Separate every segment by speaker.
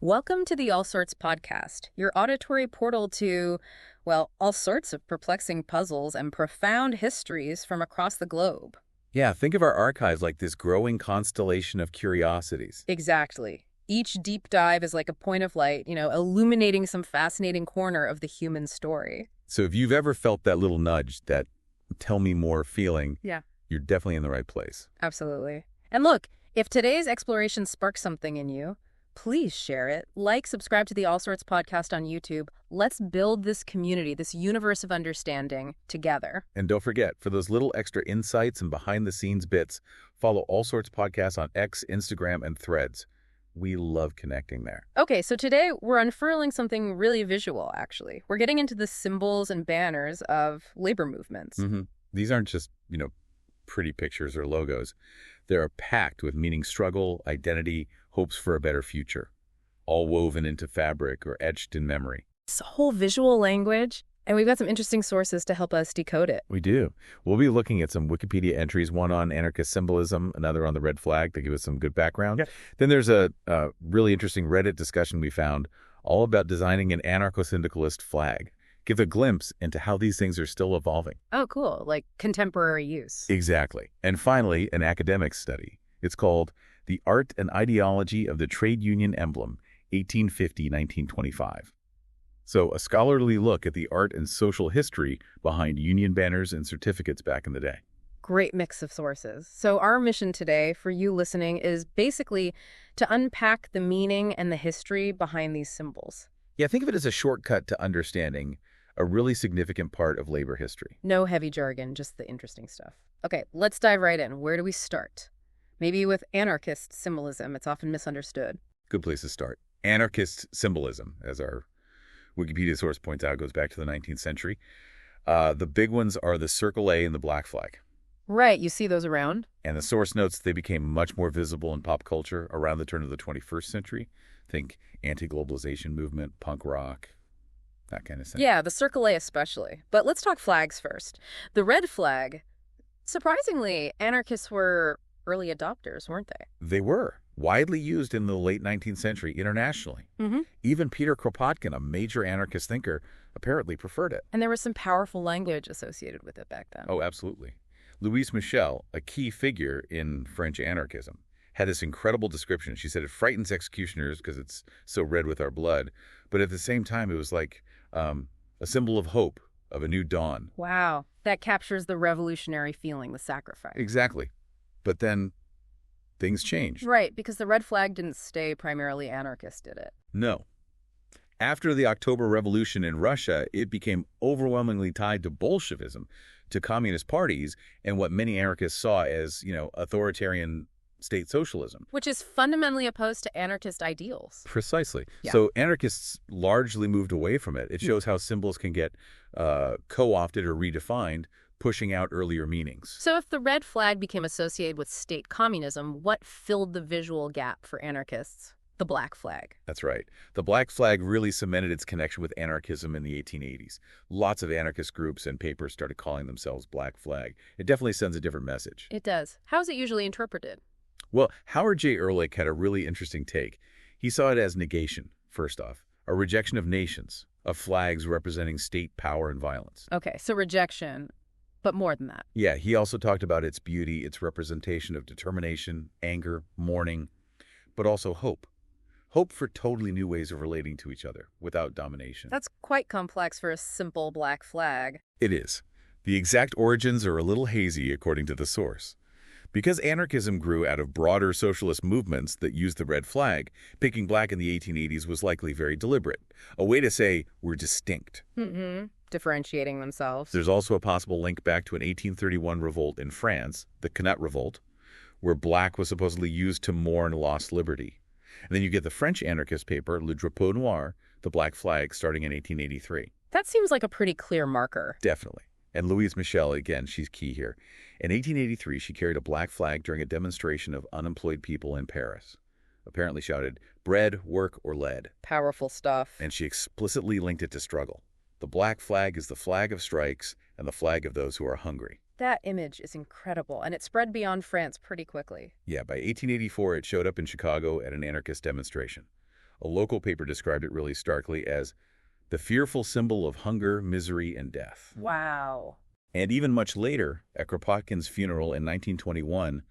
Speaker 1: Welcome to the All Sorts podcast, your auditory portal to, well, all sorts of perplexing puzzles and profound histories from across the globe.
Speaker 2: Yeah, think of our archives like this growing constellation of curiosities.
Speaker 1: Exactly. Each deep dive is like a point of light, illuminating some fascinating corner of the human story.
Speaker 2: So if you've ever felt that little nudge, that tell me more feeling,
Speaker 1: Yeah,
Speaker 2: you're definitely in the right place.
Speaker 1: absolutely. And look, if today's exploration sparks something in you, please share it. Like, subscribe to the All Sorts podcast on YouTube. Let's build this community, this universe of understanding together.
Speaker 2: And don't forget, for those little extra insights and behind-the-scenes bits, follow All Sorts Podcasts on X, Instagram, and Threads. We love connecting there.
Speaker 1: Okay, so today we're unfurling something really visual, actually. We're getting into the symbols and banners of labor movements.
Speaker 2: These aren't just, pretty pictures or logos. They're packed with meaning, struggle, identity, hopes for a better future, all woven into fabric or etched in memory.
Speaker 1: It's a whole visual language, and we've got some interesting sources to help us decode it.
Speaker 2: We do. We'll be looking at some Wikipedia entries, one on anarchist symbolism, another on the red flag to give us some good background.
Speaker 3: Yeah.
Speaker 2: Then there's a really interesting Reddit discussion we found all about designing an anarcho-syndicalist flag. Give a glimpse into how these things are still evolving.
Speaker 1: Oh, cool. Like contemporary use.
Speaker 2: Exactly. And finally, an academic study. It's called The Art and Ideology of the Trade Union Emblem, 1850-1925. So a scholarly look at the art and social history behind union banners and certificates back in the day.
Speaker 1: Great mix of sources. So our mission today for you listening is basically to unpack the meaning and the history behind these symbols.
Speaker 2: Yeah, think of it as a shortcut to understanding a really significant part of labor history.
Speaker 1: No heavy jargon, just the interesting stuff. Okay, let's dive right in. Where do we start? Maybe with anarchist symbolism. It's often misunderstood.
Speaker 2: Good place to start. Anarchist symbolism, as our Wikipedia source points out, goes back to the 19th century. The big ones are the Circle A and the Black Flag.
Speaker 1: Right, you see those around?
Speaker 2: And the source notes they became much more visible in pop culture around the turn of the 21st century. Think anti-globalization movement, punk rock, that kind of thing.
Speaker 1: Yeah, the Circle A especially. But let's talk flags first. The red flag, surprisingly, anarchists were early adopters, weren't they?
Speaker 2: They were widely used in the late 19th century internationally. Even Peter Kropotkin, a major anarchist thinker, apparently preferred it.
Speaker 1: And there was some powerful language associated with it back then.
Speaker 2: Oh, absolutely. Louise Michel, a key figure in French anarchism, had this incredible description. She said it frightens executioners because it's so red with our blood, but at the same time it was like a symbol of hope, of a new dawn.
Speaker 1: Wow, that captures the revolutionary feeling, the sacrifice.
Speaker 2: Exactly. But then things changed.
Speaker 1: Right, because the red flag didn't stay primarily anarchist, did it?
Speaker 2: No. After the October Revolution in Russia, it became overwhelmingly tied to Bolshevism, to communist parties, and what many anarchists saw as, authoritarian state socialism.
Speaker 1: Which is fundamentally opposed to anarchist ideals.
Speaker 2: Precisely.
Speaker 1: Yeah.
Speaker 2: So anarchists largely moved away from it. It shows how symbols can get co-opted or redefined, pushing out earlier meanings.
Speaker 1: So if the red flag became associated with state communism, what filled the visual gap for anarchists? The black flag.
Speaker 2: That's right. The Black Flag really cemented its connection with anarchism in the 1880s. Lots of anarchist groups and papers started calling themselves Black Flag. It definitely sends a different message.
Speaker 1: It does. How is it usually interpreted?
Speaker 2: Well, Howard J. Ehrlich had a really interesting take. He saw it as negation, first off, a rejection of nations, of flags representing state power and violence.
Speaker 1: Okay, so rejection, but more than that.
Speaker 2: Yeah, he also talked about its beauty, its representation of determination, anger, mourning, but also hope. Hope for totally new ways of relating to each other without domination.
Speaker 1: That's quite complex for a simple black flag.
Speaker 2: It is. The exact origins are a little hazy according to the source. Because anarchism grew out of broader socialist movements that used the red flag, picking black in the 1880s was likely very deliberate. A way to say we're distinct.
Speaker 1: Differentiating themselves.
Speaker 2: There's also a possible link back to an 1831 revolt in France, the Canut Revolt, where black was supposedly used to mourn lost liberty. And then you get the French anarchist paper, Le Drapeau Noir, the Black Flag, starting in 1883.
Speaker 1: That seems like a pretty clear marker.
Speaker 2: Definitely. And Louise Michel, again, she's key here. In 1883, she carried a black flag during a demonstration of unemployed people in Paris. Apparently shouted, "Bread, work, or lead."
Speaker 1: Powerful stuff.
Speaker 2: And she explicitly linked it to struggle. The black flag is the flag of strikes and the flag of those who are hungry.
Speaker 1: That image is incredible, and it spread beyond France pretty quickly.
Speaker 2: Yeah, by 1884, it showed up in Chicago at an anarchist demonstration. A local paper described it really starkly as the fearful symbol of hunger, misery, and death.
Speaker 1: Wow.
Speaker 2: And even much later, at Kropotkin's funeral in 1921,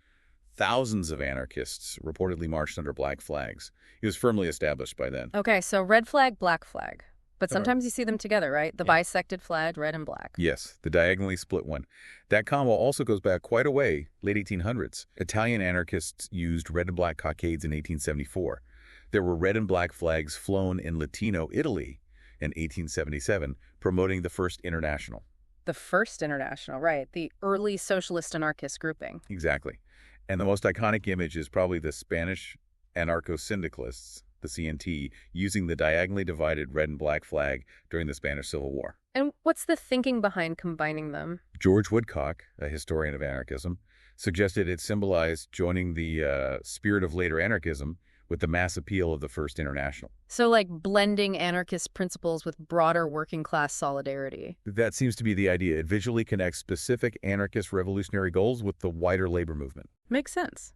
Speaker 2: thousands of anarchists reportedly marched under black flags. He was firmly established by then.
Speaker 1: Okay, so red flag, black flag. But
Speaker 2: Sure.
Speaker 1: sometimes you see them together, right? The
Speaker 2: Yeah.
Speaker 1: bisected flag, red and black.
Speaker 2: Yes, the diagonally split one. That combo also goes back quite a way, late 1800s. Italian anarchists used red and black cockades in 1874. There were red and black flags flown in Latino Italy in 1877, promoting the First International.
Speaker 1: The First International, right. The early socialist anarchist grouping.
Speaker 2: Exactly. And the most iconic image is probably the Spanish anarcho-syndicalists, the CNT, using the diagonally divided red and black flag during the Spanish Civil War.
Speaker 1: And what's the thinking behind combining them?
Speaker 2: George Woodcock, a historian of anarchism, suggested it symbolized joining the spirit of later anarchism with the mass appeal of the First International.
Speaker 1: So like blending anarchist principles with broader working class solidarity.
Speaker 2: That seems to be the idea. It visually connects specific anarchist revolutionary goals with the wider labor movement.
Speaker 1: Makes sense.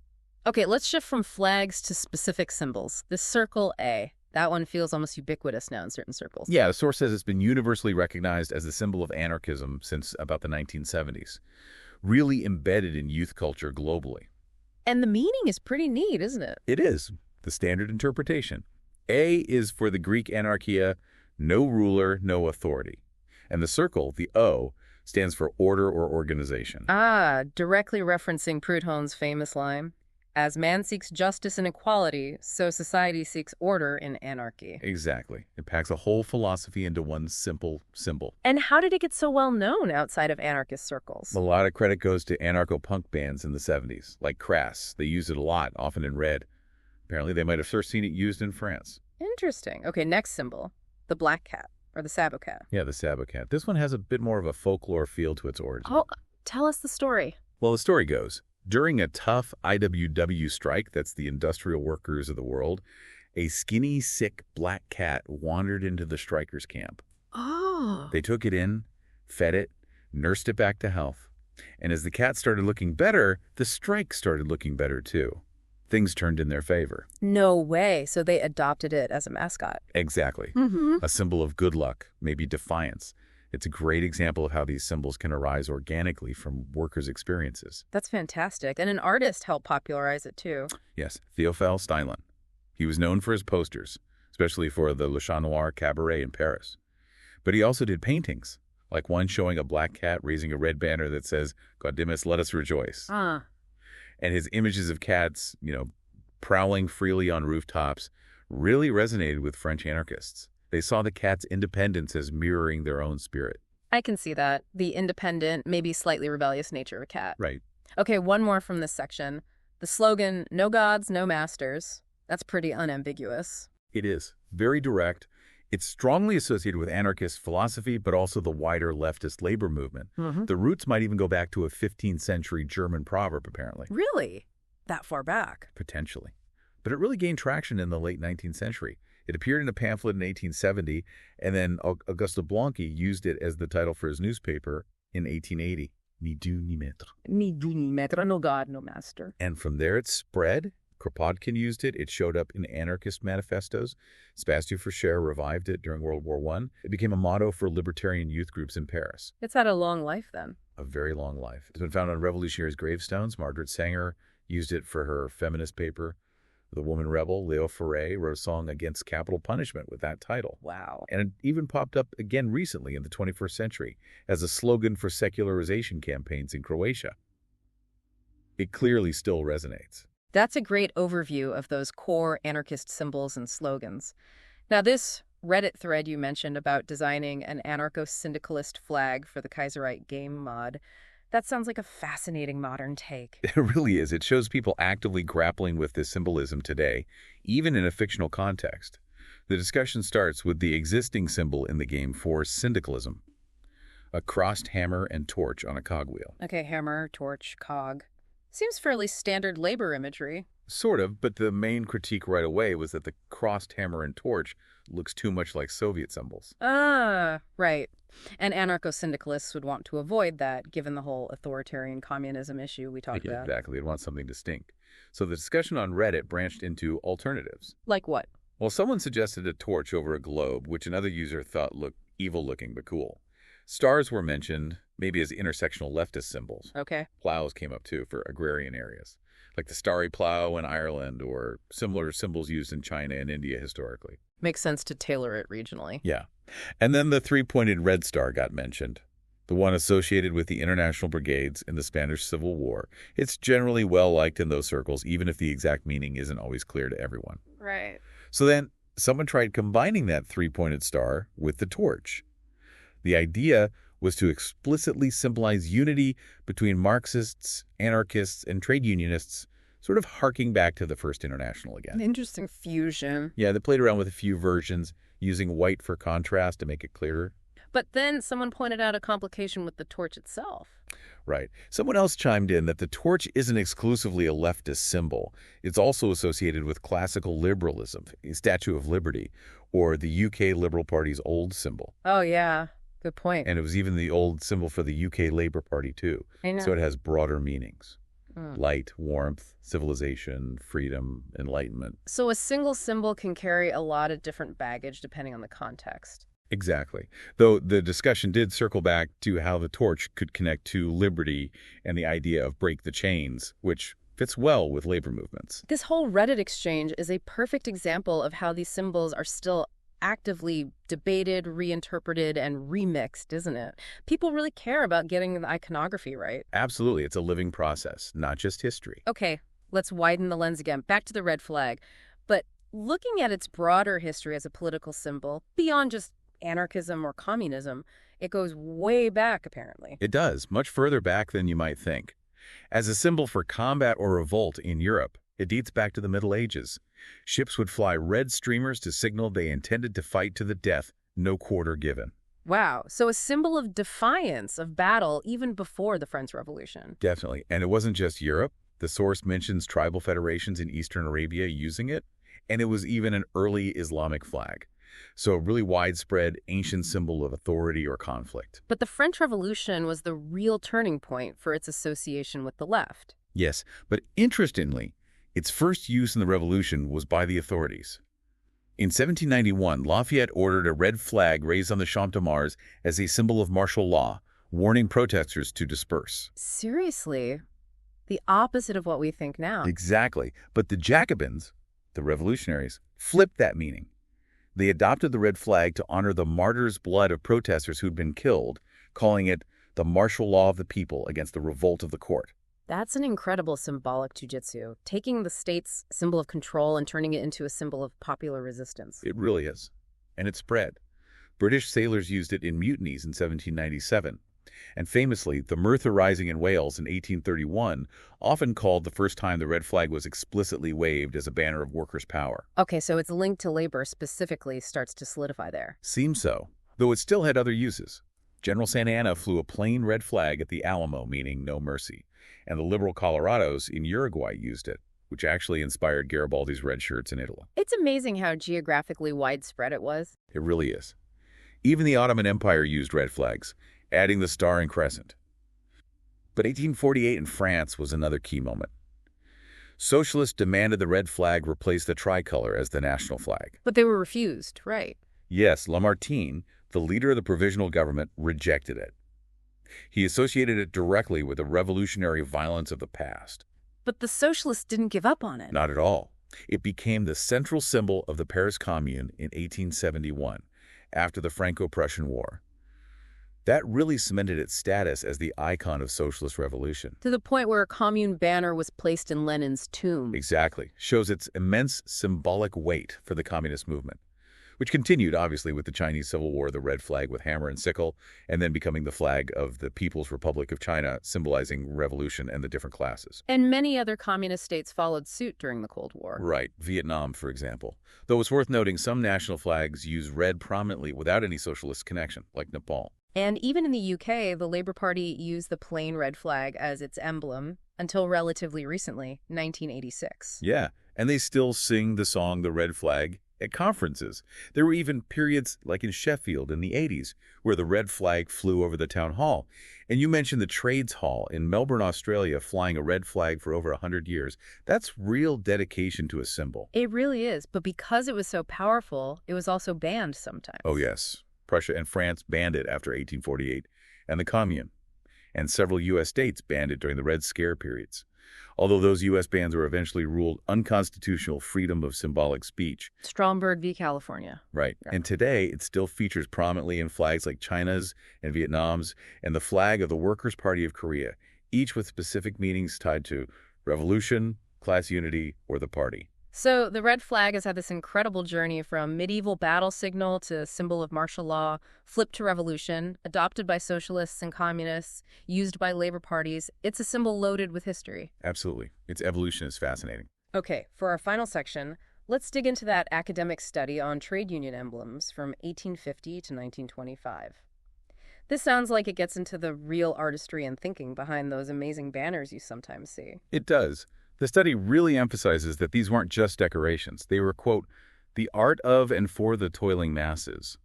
Speaker 1: Okay, let's shift from flags to specific symbols. This circle A, that one feels almost ubiquitous now in certain circles.
Speaker 2: Yeah, the source says it's been universally recognized as the symbol of anarchism since about the 1970s, really embedded in youth culture globally.
Speaker 1: And the meaning is pretty neat, isn't it?
Speaker 2: It is the standard interpretation. A is for the Greek anarchia, no ruler, no authority. And the circle, the O, stands for order or organization.
Speaker 1: Ah, directly referencing Proudhon's famous line, as man seeks justice and equality, so society seeks order in anarchy.
Speaker 2: Exactly. It packs a whole philosophy into one simple symbol.
Speaker 1: And how did it get so well known outside of anarchist circles?
Speaker 2: A lot of credit goes to anarcho-punk bands in the 70s, like Crass. They used it a lot, often in red. Apparently, they might have first seen it used in France.
Speaker 1: Interesting. Okay, next symbol, the black cat, or the sabot cat.
Speaker 2: Yeah, the sabot cat. This one has a bit more of a folklore feel to its origin.
Speaker 1: Oh, tell us the story.
Speaker 2: Well, the story goes, during a tough IWW strike, that's the industrial workers of the world, a skinny, sick black cat wandered into the strikers' camp.
Speaker 1: Oh.
Speaker 2: They took it in, fed it, nursed it back to health. And as the cat started looking better, the strike started looking better too. Things turned in their favor.
Speaker 1: No way. So they adopted it as a mascot.
Speaker 2: Exactly.
Speaker 1: Mm-hmm.
Speaker 2: A symbol of good luck, maybe defiance. It's a great example of how these symbols can arise organically from workers' experiences.
Speaker 1: That's fantastic. And an artist helped popularize it too.
Speaker 2: Yes, Théophile Steinlen. He was known for his posters, especially for the Le Chat Noir Cabaret in Paris. But he also did paintings, like one showing a black cat raising a red banner that says, Gaudimus, let us rejoice.
Speaker 1: Ah.
Speaker 2: And his images of cats, prowling freely on rooftops really resonated with French anarchists. They saw the cat's independence as mirroring their own spirit.
Speaker 1: I can see that. The independent, maybe slightly rebellious nature of a cat.
Speaker 2: Right.
Speaker 1: Okay, one more from this section. The slogan, no gods, no masters. That's pretty unambiguous.
Speaker 2: It is. Very direct. It's strongly associated with anarchist philosophy, but also the wider leftist labor movement.
Speaker 1: Mm-hmm.
Speaker 2: The roots might even go back to a 15th century German proverb, apparently.
Speaker 1: Really? That far back?
Speaker 2: Potentially. But it really gained traction in the late 19th century. It appeared in a pamphlet in 1870, and then Auguste Blanqui used it as the title for his newspaper in 1880. Ni Dieu ni maître.
Speaker 1: Ni Dieu ni maître, no god, no master.
Speaker 2: And from there it spread. Kropotkin used it. It showed up in anarchist manifestos. Spastio Faucher revived it during World War I. It became a motto for libertarian youth groups in Paris.
Speaker 1: It's had a long life then.
Speaker 2: A very long life. It's been found on revolutionaries' gravestones. Margaret Sanger used it for her feminist paper. The woman rebel, Leo Ferré, wrote a song against capital punishment with that title.
Speaker 1: Wow.
Speaker 2: And it even popped up again recently in the 21st century as a slogan for secularization campaigns in Croatia. It clearly still resonates.
Speaker 1: That's a great overview of those core anarchist symbols and slogans. Now, this Reddit thread you mentioned about designing an anarcho-syndicalist flag for the Kaiserite game mod, that sounds like a fascinating modern take.
Speaker 2: It really is. It shows people actively grappling with this symbolism today, even in a fictional context. The discussion starts with the existing symbol in the game for syndicalism, a crossed hammer and torch on a cogwheel.
Speaker 1: Okay, hammer, torch, cog. Seems fairly standard labor imagery.
Speaker 2: Sort of, but the main critique right away was that the crossed hammer and torch looks too much like Soviet symbols.
Speaker 1: Ah, right. And anarcho-syndicalists would want to avoid that, given the whole authoritarian communism issue we talked about.
Speaker 2: Exactly. They'd want something distinct. So the discussion on Reddit branched into alternatives.
Speaker 1: Like what?
Speaker 2: Well, someone suggested a torch over a globe, which another user thought looked evil-looking but cool. Stars were mentioned, maybe as intersectional leftist symbols.
Speaker 1: Okay.
Speaker 2: Plows came up, too, for agrarian areas, like the starry plow in Ireland or similar symbols used in China and India historically.
Speaker 1: Makes sense to tailor it regionally.
Speaker 2: Yeah. And then the three-pointed red star got mentioned, the one associated with the international brigades in the Spanish Civil War. It's generally well-liked in those circles, even if the exact meaning isn't always clear to everyone.
Speaker 1: Right.
Speaker 2: So then someone tried combining that three-pointed star with the torch. The idea was to explicitly symbolize unity between Marxists, anarchists, and trade unionists, sort of harking back to the First International
Speaker 1: An
Speaker 2: again.
Speaker 1: interesting fusion.
Speaker 2: Yeah, they played around with a few versions, using white for contrast to make it clearer.
Speaker 1: But then someone pointed out a complication with the torch itself.
Speaker 2: Right. Someone else chimed in that the torch isn't exclusively a leftist symbol. It's also associated with classical liberalism, a Statue of Liberty, or the UK Liberal Party's old symbol.
Speaker 1: Oh, yeah. Good point.
Speaker 2: And it was even the old symbol for the UK Labour Party, too.
Speaker 1: I know.
Speaker 2: So it has broader meanings.
Speaker 1: Mm.
Speaker 2: Light, warmth, civilization, freedom, enlightenment.
Speaker 1: So a single symbol can carry a lot of different baggage depending on the context.
Speaker 2: Exactly. Though the discussion did circle back to how the torch could connect to liberty and the idea of break the chains, which fits well with labor movements.
Speaker 1: This whole Reddit exchange is a perfect example of how these symbols are still actively debated, reinterpreted, and remixed, isn't it? People really care about getting the iconography right.
Speaker 2: Absolutely. It's a living process, not just history.
Speaker 1: Okay, let's widen the lens again. Back to the red flag. But looking at its broader history as a political symbol, beyond just anarchism or communism, it goes way back, apparently.
Speaker 2: It does, much further back than you might think. As a symbol for combat or revolt in Europe, it dates back to the Middle Ages. Ships would fly red streamers to signal they intended to fight to the death, no quarter given.
Speaker 1: Wow, so a symbol of defiance of battle even before the French Revolution.
Speaker 2: Definitely. And it wasn't just Europe. The source mentions tribal federations in Eastern Arabia using it, and it was even an early Islamic flag. So a really widespread ancient symbol of authority or conflict.
Speaker 1: But the French Revolution was the real turning point for its association with the left.
Speaker 2: Yes, but interestingly, its first use in the revolution was by the authorities. In 1791, Lafayette ordered a red flag raised on the Champ de Mars as a symbol of martial law, warning protesters to disperse.
Speaker 1: Seriously? The opposite of what we think now.
Speaker 2: Exactly. But the Jacobins, the revolutionaries, flipped that meaning. They adopted the red flag to honor the martyrs' blood of protesters who'd been killed, calling it the martial law of the people against the revolt of the court.
Speaker 1: That's an incredible symbolic jujitsu, taking the state's symbol of control and turning it into a symbol of popular resistance.
Speaker 2: It really is. And it spread. British sailors used it in mutinies in 1797. And famously, the Merthyr Rising in Wales in 1831 often called the first time the red flag was explicitly waved as a banner of workers' power.
Speaker 1: Okay, so its link to labor specifically starts to solidify there.
Speaker 2: Seems so, though it still had other uses. General Santa Anna flew a plain red flag at the Alamo, meaning no mercy, and the liberal Colorados in Uruguay used it, which actually inspired Garibaldi's red shirts in Italy.
Speaker 1: It's amazing how geographically widespread it was.
Speaker 2: It really is. Even the Ottoman Empire used red flags, adding the star and crescent. But 1848 in France was another key moment. Socialists demanded the red flag replace the tricolor as the national flag.
Speaker 1: But they were refused, right?
Speaker 2: Yes, Lamartine, the leader of the provisional government, rejected it. He associated it directly with the revolutionary violence of the past.
Speaker 1: But the socialists didn't give up on it.
Speaker 2: Not at all. It became the central symbol of the Paris Commune in 1871, after the Franco-Prussian War. That really cemented its status as the icon of socialist revolution.
Speaker 1: To the point where a commune banner was placed in Lenin's tomb.
Speaker 2: Exactly. Shows its immense symbolic weight for the communist movement, which continued, obviously, with the Chinese Civil War, the red flag with hammer and sickle, and then becoming the flag of the People's Republic of China, symbolizing revolution and the different classes.
Speaker 1: And many other communist states followed suit during the Cold War.
Speaker 2: Right. Vietnam, for example. Though it's worth noting some national flags use red prominently without any socialist connection, like Nepal.
Speaker 1: And even in the UK, the Labour Party used the plain red flag as its emblem until relatively recently, 1986.
Speaker 2: Yeah, and they still sing the song The Red Flag at conferences. There were even periods like in Sheffield in the 80s where the red flag flew over the town hall. And you mentioned the Trades Hall in Melbourne, Australia, flying a red flag for over 100 years. That's real dedication to a symbol.
Speaker 1: It really is, but because it was so powerful, it was also banned sometimes.
Speaker 2: Oh, yes. Prussia and France banned it after 1848, and the Commune. And several U.S. states banned it during the Red Scare periods. Although those U.S. bans were eventually ruled unconstitutional freedom of symbolic speech.
Speaker 1: Stromberg v. California.
Speaker 2: Right.
Speaker 1: Yeah.
Speaker 2: And today, it still features prominently in flags like China's and Vietnam's and the flag of the Workers' Party of Korea, each with specific meanings tied to revolution, class unity, or the party.
Speaker 1: So the red flag has had this incredible journey from medieval battle signal to symbol of martial law, flipped to revolution, adopted by socialists and communists, used by labor parties. It's a symbol loaded with history.
Speaker 2: Absolutely. Its evolution is fascinating.
Speaker 1: Okay, for our final section, let's dig into that academic study on trade union emblems from 1850 to 1925. This sounds like it gets into the real artistry and thinking behind those amazing banners you sometimes see.
Speaker 2: It does. The study really emphasizes that these weren't just decorations. They were, quote, the art of and for the toiling masses,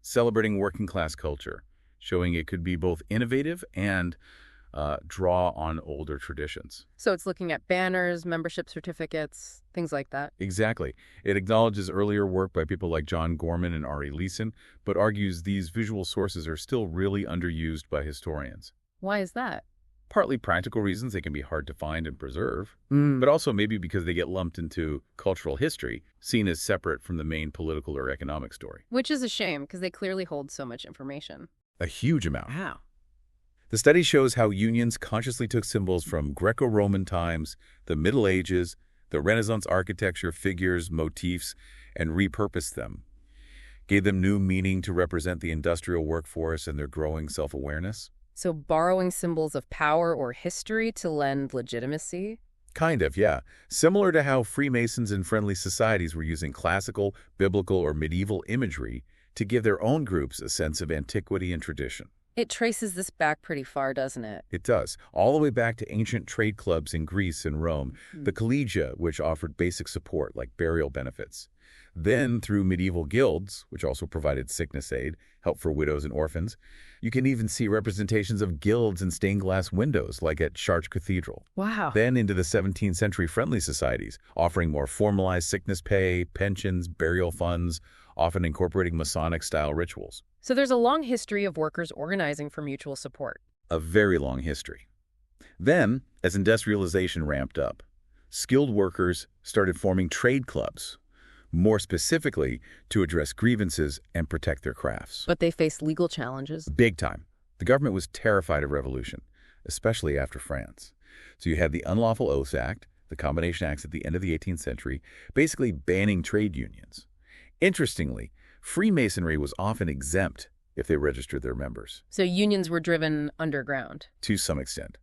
Speaker 2: celebrating working-class culture, showing it could be both innovative and draw on older traditions.
Speaker 1: So it's looking at banners, membership certificates, things like that.
Speaker 2: Exactly. It acknowledges earlier work by people like John Gorman and Ari Leeson, but argues these visual sources are still really underused by historians.
Speaker 1: Why is that?
Speaker 2: Partly practical reasons, they can be hard to find and preserve, but also maybe because they get lumped into cultural history, seen as separate from the main political or economic story.
Speaker 1: Which is a shame, because they clearly hold so much information.
Speaker 2: A huge amount.
Speaker 1: Wow.
Speaker 2: The study shows how unions consciously took symbols from Greco-Roman times, the Middle Ages, the Renaissance architecture, figures, motifs, and repurposed them. Gave them new meaning to represent the industrial workforce and their growing self-awareness.
Speaker 1: So borrowing symbols of power or history to lend legitimacy?
Speaker 2: Kind of, yeah. Similar to how Freemasons and friendly societies were using classical, biblical, or medieval imagery to give their own groups a sense of antiquity and tradition.
Speaker 1: It traces this back pretty far, doesn't it?
Speaker 2: It does, all the way back to ancient trade clubs in Greece and Rome, the collegia, which offered basic support like burial benefits. Then through medieval guilds, which also provided sickness aid, help for widows and orphans. You can even see representations of guilds in stained glass windows, like at Chartres Cathedral.
Speaker 1: Wow.
Speaker 2: Then into the 17th century friendly societies, offering more formalized sickness pay, pensions, burial funds, often incorporating Masonic-style rituals.
Speaker 1: So there's a long history of workers organizing for mutual support.
Speaker 2: A very long history. Then, as industrialization ramped up, skilled workers started forming trade clubs, more specifically to address grievances and protect their crafts.
Speaker 1: But they faced legal challenges.
Speaker 2: Big time. The government was terrified of revolution, especially after France. So you had the Unlawful Oaths Act, the Combination Acts at the end of the 18th century, basically banning trade unions. Interestingly, Freemasonry was often exempt if they registered their members.
Speaker 1: So unions were driven underground.
Speaker 2: To some extent.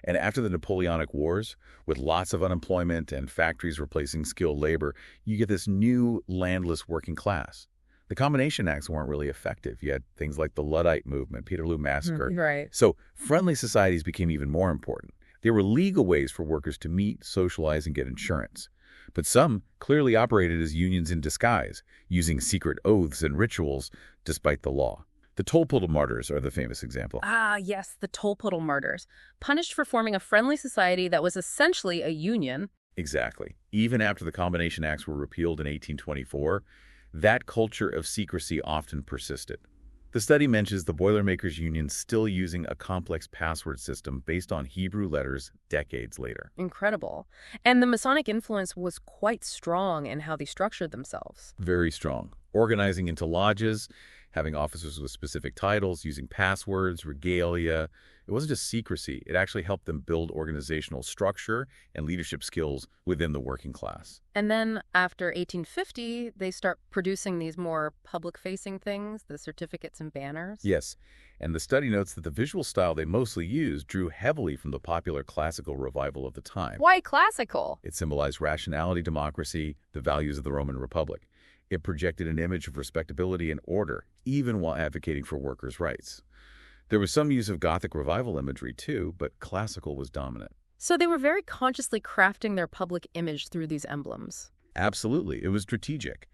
Speaker 2: And after the Napoleonic Wars, with lots of unemployment and factories replacing skilled labor, you get this new landless working class. The Combination Acts weren't really effective. You had things like the Luddite movement, Peterloo Massacre.
Speaker 1: Right.
Speaker 2: So friendly societies became even more important. They were legal ways for workers to meet, socialize, and get insurance. But some clearly operated as unions in disguise, using secret oaths and rituals despite the law. The Tolpuddle martyrs are the famous example.
Speaker 1: Ah, yes, the Tolpuddle martyrs, punished for forming a friendly society that was essentially a union.
Speaker 2: Exactly. Even after the Combination Acts were repealed in 1824, that culture of secrecy often persisted. The study mentions the Boilermakers Union still using a complex password system based on Hebrew letters decades later.
Speaker 1: Incredible. And the Masonic influence was quite strong in how they structured themselves.
Speaker 2: Very strong. Organizing into lodges, having officers with specific titles, using passwords, regalia. It wasn't just secrecy. It actually helped them build organizational structure and leadership skills within the working class.
Speaker 1: And then after 1850, they start producing these more public-facing things, the certificates and banners.
Speaker 2: Yes, and the study notes that the visual style they mostly used drew heavily from the popular classical revival of the time.
Speaker 1: Why classical?
Speaker 2: It symbolized rationality, democracy, the values of the Roman Republic. It projected an image of respectability and order, even while advocating for workers' rights. There was some use of Gothic revival imagery too, but classical was dominant.
Speaker 1: So they were very consciously crafting their public image through these emblems.
Speaker 2: Absolutely. It was strategic.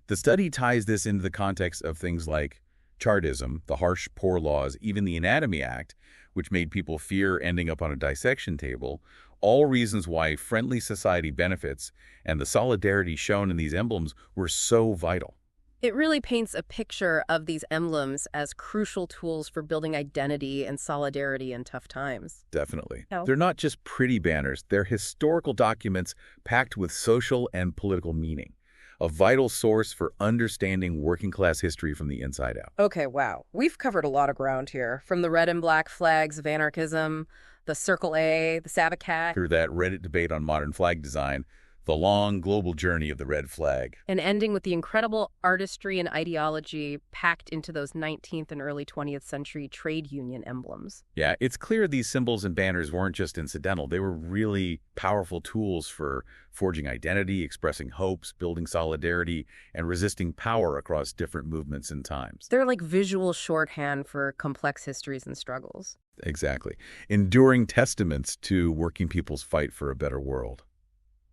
Speaker 2: The study ties this into the context of things like Chartism, the harsh, poor laws, even the Anatomy Act, which made people fear ending up on a dissection table, all reasons why friendly society benefits and the solidarity shown in these emblems were so vital.
Speaker 1: It really paints a picture of these emblems as crucial tools for building identity and solidarity in tough times.
Speaker 2: Definitely.
Speaker 1: Oh.
Speaker 2: They're not just pretty banners, they're historical documents packed with social and political meaning, a vital source for understanding working-class history from the inside out.
Speaker 1: Okay, wow. We've covered a lot of ground here, from the red and black flags of anarchism, the Circle A, the Sabacat,
Speaker 2: Through that Reddit debate on modern flag design, the long global journey of the red flag.
Speaker 1: and ending with the incredible artistry and ideology packed into those 19th and early 20th century trade union emblems.
Speaker 2: Yeah, it's clear these symbols and banners weren't just incidental. They were really powerful tools for forging identity, expressing hopes, building solidarity, and resisting power across different movements and times.
Speaker 1: They're like visual shorthand for complex histories and struggles.
Speaker 2: Exactly. Enduring testaments to working people's fight for a better world.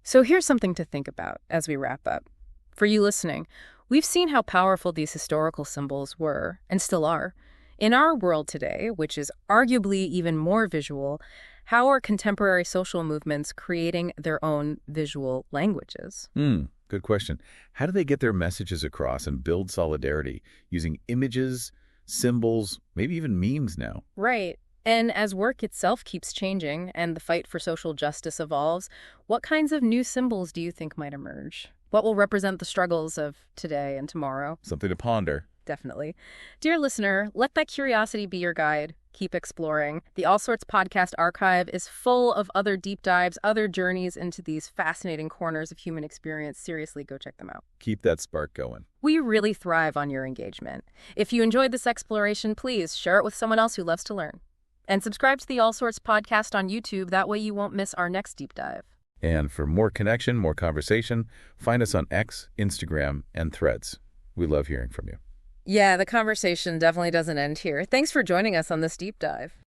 Speaker 1: So here's something to think about as we wrap up. For you listening, we've seen how powerful these historical symbols were, and still are. In our world today, which is arguably even more visual, how are contemporary social movements creating their own visual languages?
Speaker 2: Good question. How do they get their messages across and build solidarity using images, symbols, maybe even memes now?
Speaker 1: Right. And as work itself keeps changing and the fight for social justice evolves, what kinds of new symbols do you think might emerge? What will represent the struggles of today and tomorrow?
Speaker 2: Something to ponder.
Speaker 1: Definitely. Dear listener, let that curiosity be your guide. Keep exploring. The All Sorts podcast archive is full of other deep dives, other journeys into these fascinating corners of human experience. Seriously, go check them out.
Speaker 2: Keep that spark going.
Speaker 1: We really thrive on your engagement. If you enjoyed this exploration, please share it with someone else who loves to learn. And subscribe to the All Sorts podcast on YouTube. That way you won't miss our next deep dive.
Speaker 2: And for more connection, more conversation, find us on X, Instagram, and Threads. We love hearing from you.
Speaker 1: Yeah, the conversation definitely doesn't end here. Thanks for joining us on this deep dive.